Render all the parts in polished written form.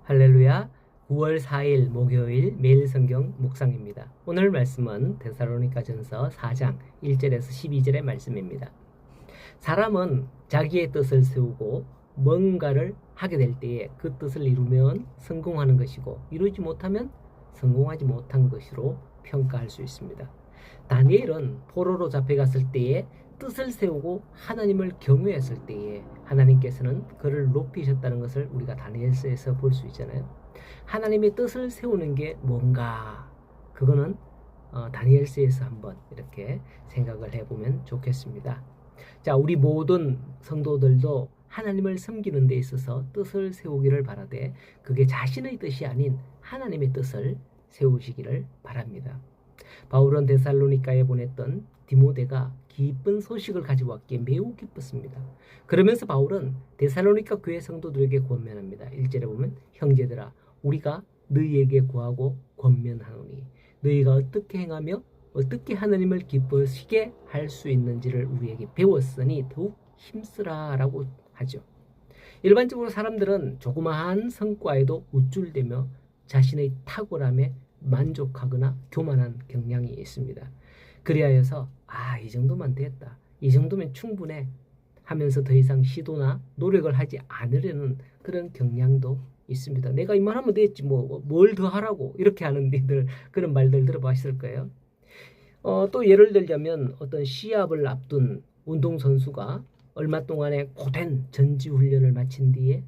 할렐루야. 9월 4일 목요일 매일 성경 묵상입니다. 오늘 말씀은 데살로니가전서 4장 1절에서 12절의 말씀입니다. 사람은 자기의 뜻을 세우고 뭔가를 하게 될 때에 그 뜻을 이루면 성공하는 것이고 이루지 못하면 성공하지 못한 것으로 평가할 수 있습니다. 다니엘은 포로로 잡혀갔을 때에 뜻을 세우고 하나님을 경외했을 때에 하나님께서는 그를 높이셨다는 것을 우리가 다니엘서에서 볼 수 있잖아요. 하나님의 뜻을 세우는 게 뭔가 그거는 다니엘서에서 한번 이렇게 생각을 해보면 좋겠습니다. 자, 우리 모든 성도들도 하나님을 섬기는 데 있어서 뜻을 세우기를 바라되 그게 자신의 뜻이 아닌 하나님의 뜻을 세우시기를 바랍니다. 바울은 데살로니가에 보냈던 디모데가 기쁜 소식을 가지고 왔기에 매우 기뻤습니다. 그러면서 바울은 데살로니가 교회 성도들에게 권면합니다. 1절에 보면 형제들아 우리가 너희에게 구하고 권면하노니 너희가 어떻게 행하며 어떻게 하나님을 기쁘시게 할 수 있는지를 우리에게 배웠으니 더욱 힘쓰라 라고 하죠. 일반적으로 사람들은 조그마한 성과에도 우쭐대며 자신의 탁월함에 만족하거나 교만한 경향이 있습니다. 그리하여서 이 정도만 됐다, 이 정도면 충분해 하면서 더 이상 시도나 노력을 하지 않으려는 그런 경향도 있습니다. 내가 이만하면 됐지 뭘 더 하라고 이렇게 하는 니들 그런 말들 들어봤을 거예요. 또 예를 들자면 어떤 시합을 앞둔 운동선수가 얼마 동안의 고된 전지훈련을 마친 뒤에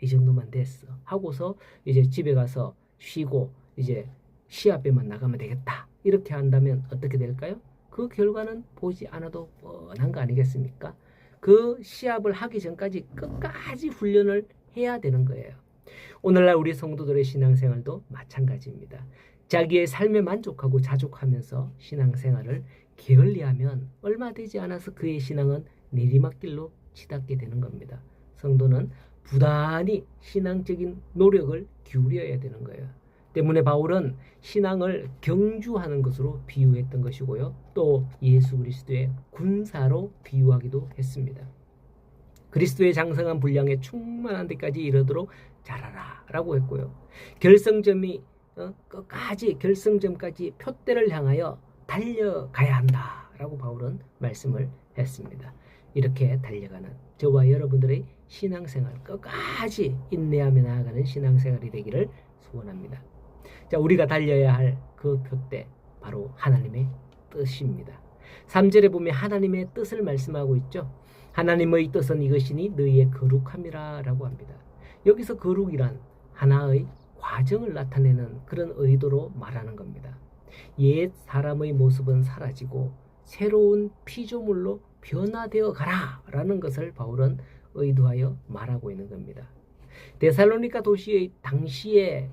이 정도만 됐어 하고서 이제 집에 가서 쉬고 이제 시합에만 나가면 되겠다 이렇게 한다면 어떻게 될까요? 그 결과는 보지 않아도 뻔한 거 아니겠습니까? 그 시합을 하기 전까지 끝까지 훈련을 해야 되는 거예요. 오늘날 우리 성도들의 신앙생활도 마찬가지입니다. 자기의 삶에 만족하고 자족하면서 신앙생활을 게을리하면 얼마 되지 않아서 그의 신앙은 내리막길로 치닫게 되는 겁니다. 성도는 부단히 신앙적인 노력을 기울여야 되는 거예요. 때문에 바울은 신앙을 경주하는 것으로 비유했던 것이고요. 또 예수 그리스도의 군사로 비유하기도 했습니다. 그리스도의 장성한 분량에 충만한 데까지 이르도록 자라라 라고 했고요. 결승점까지 표대를 향하여 달려가야 한다 라고 바울은 말씀을 했습니다. 이렇게 달려가는 저와 여러분들의 신앙생활 끝까지 인내하며 나아가는 신앙생활이 되기를 소원합니다. 자, 우리가 달려야 할 그 표대 바로 하나님의 뜻입니다. 3절에 보면 하나님의 뜻을 말씀하고 있죠. 하나님의 뜻은 이것이니 너희의 거룩함이라 라고 합니다. 여기서 거룩이란 하나의 과정을 나타내는 그런 의도로 말하는 겁니다. 옛 사람의 모습은 사라지고 새로운 피조물로 변화되어 가라 라는 것을 바울은 의도하여 말하고 있는 겁니다. 데살로니가 도시의 당시의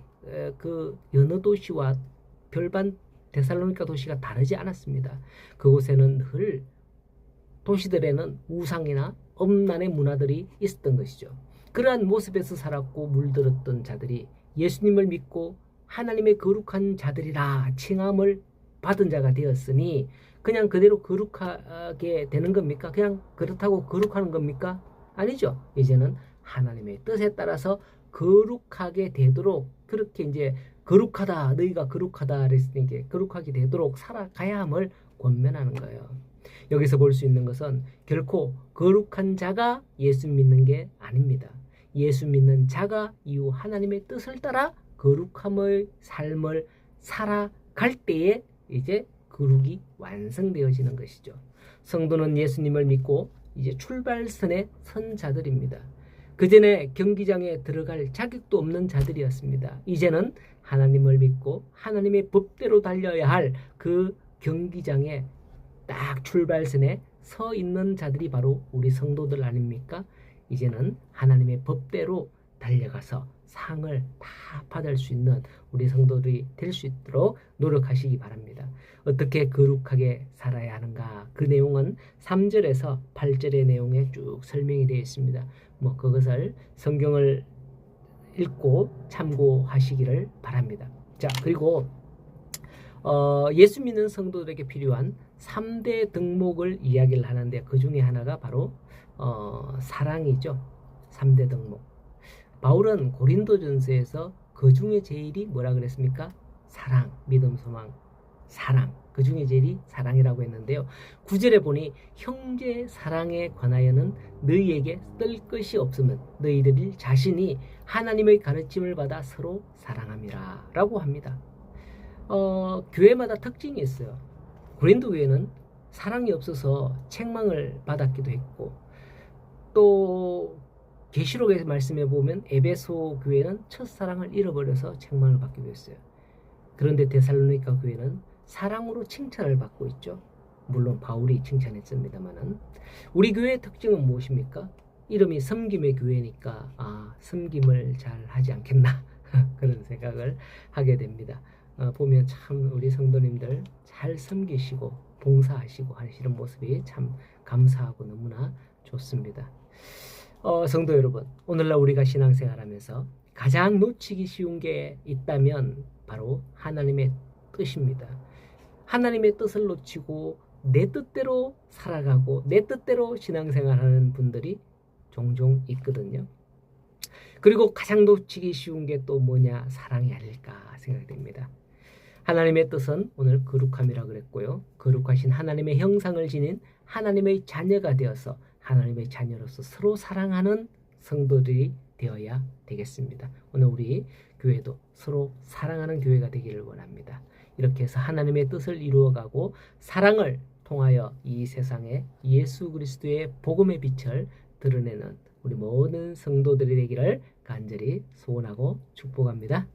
그 여느 도시와 별반 데살로니가 도시가 다르지 않았습니다. 그곳에는 늘 도시들에는 우상이나 엄난의 문화들이 있었던 것이죠. 그러한 모습에서 살았고 물들었던 자들이 예수님을 믿고 하나님의 거룩한 자들이라 칭함을 받은 자가 되었으니 그냥 그대로 거룩하게 되는 겁니까? 그냥 그렇다고 거룩하는 겁니까? 아니죠. 이제는 하나님의 뜻에 따라서 거룩하게 되도록 그렇게 이제 거룩하다 너희가 거룩하다 그랬으니 거룩하게 되도록 살아가야 함을 권면하는 거예요. 여기서 볼 수 있는 것은 결코 거룩한 자가 예수 믿는 게 아닙니다. 예수 믿는 자가 이후 하나님의 뜻을 따라 거룩함의 삶을 살아갈 때에 이제 거룩이 완성되어지는 것이죠. 성도는 예수님을 믿고 이제 출발선에 선 자들입니다. 그전에 경기장에 들어갈 자격도 없는 자들이었습니다. 이제는 하나님을 믿고 하나님의 법대로 달려야 할 그 경기장에 딱 출발선에 서 있는 자들이 바로 우리 성도들 아닙니까? 이제는 하나님의 법대로 달려가서 상을 다 받을 수 있는 우리 성도들이 될 수 있도록 노력하시기 바랍니다. 어떻게 거룩하게 살아야 하는가? 그 내용은 3절에서 8절의 내용에 쭉 설명이 되어 있습니다. 그것을 성경을 읽고 참고하시기를 바랍니다. 자, 그리고 예수 믿는 성도들에게 필요한 3대 덕목을 이야기를 하는데 그 중에 하나가 바로 사랑이죠. 3대 덕목. 바울은 고린도전서에서 그 중에 제일이 뭐라 그랬습니까? 사랑, 믿음, 소망, 사랑. 그 중에 제일이 사랑이라고 했는데요. 9절에 보니 형제 사랑에 관하여는 너희에게 쓸 것이 없으면 너희들이 자신이 하나님의 가르침을 받아 서로 사랑함이라 라고 합니다. 교회마다 특징이 있어요. 고린도 교회는 사랑이 없어서 책망을 받았기도 했고, 또 계시록의 말씀에 보면 에베소 교회는 첫사랑을 잃어버려서 책망을 받기도 했어요. 그런데 데살로니가 교회는 사랑으로 칭찬을 받고 있죠. 물론 바울이 칭찬했습니다만은. 우리 교회의 특징은 무엇입니까? 이름이 섬김의 교회니까 섬김을 잘 하지 않겠나 그런 생각을 하게 됩니다. 보면 참 우리 성도님들 잘 섬기시고 봉사하시고 하시는 모습이 참 감사하고 너무나 좋습니다. 성도 여러분, 오늘날 우리가 신앙생활하면서 가장 놓치기 쉬운 게 있다면 바로 하나님의 뜻입니다. 하나님의 뜻을 놓치고 내 뜻대로 살아가고 내 뜻대로 신앙생활하는 분들이 종종 있거든요. 그리고 가장 놓치기 쉬운 게 또 뭐냐? 사랑이 아닐까 생각됩니다. 하나님의 뜻은 오늘 거룩함이라고 그랬고요. 거룩하신 하나님의 형상을 지닌 하나님의 자녀가 되어서 하나님의 자녀로서 서로 사랑하는 성도들이 되어야 되겠습니다. 오늘 우리 교회도 서로 사랑하는 교회가 되기를 원합니다. 이렇게 해서 하나님의 뜻을 이루어가고 사랑을 통하여 이 세상에 예수 그리스도의 복음의 빛을 드러내는 우리 모든 성도들이 되기를 간절히 소원하고 축복합니다.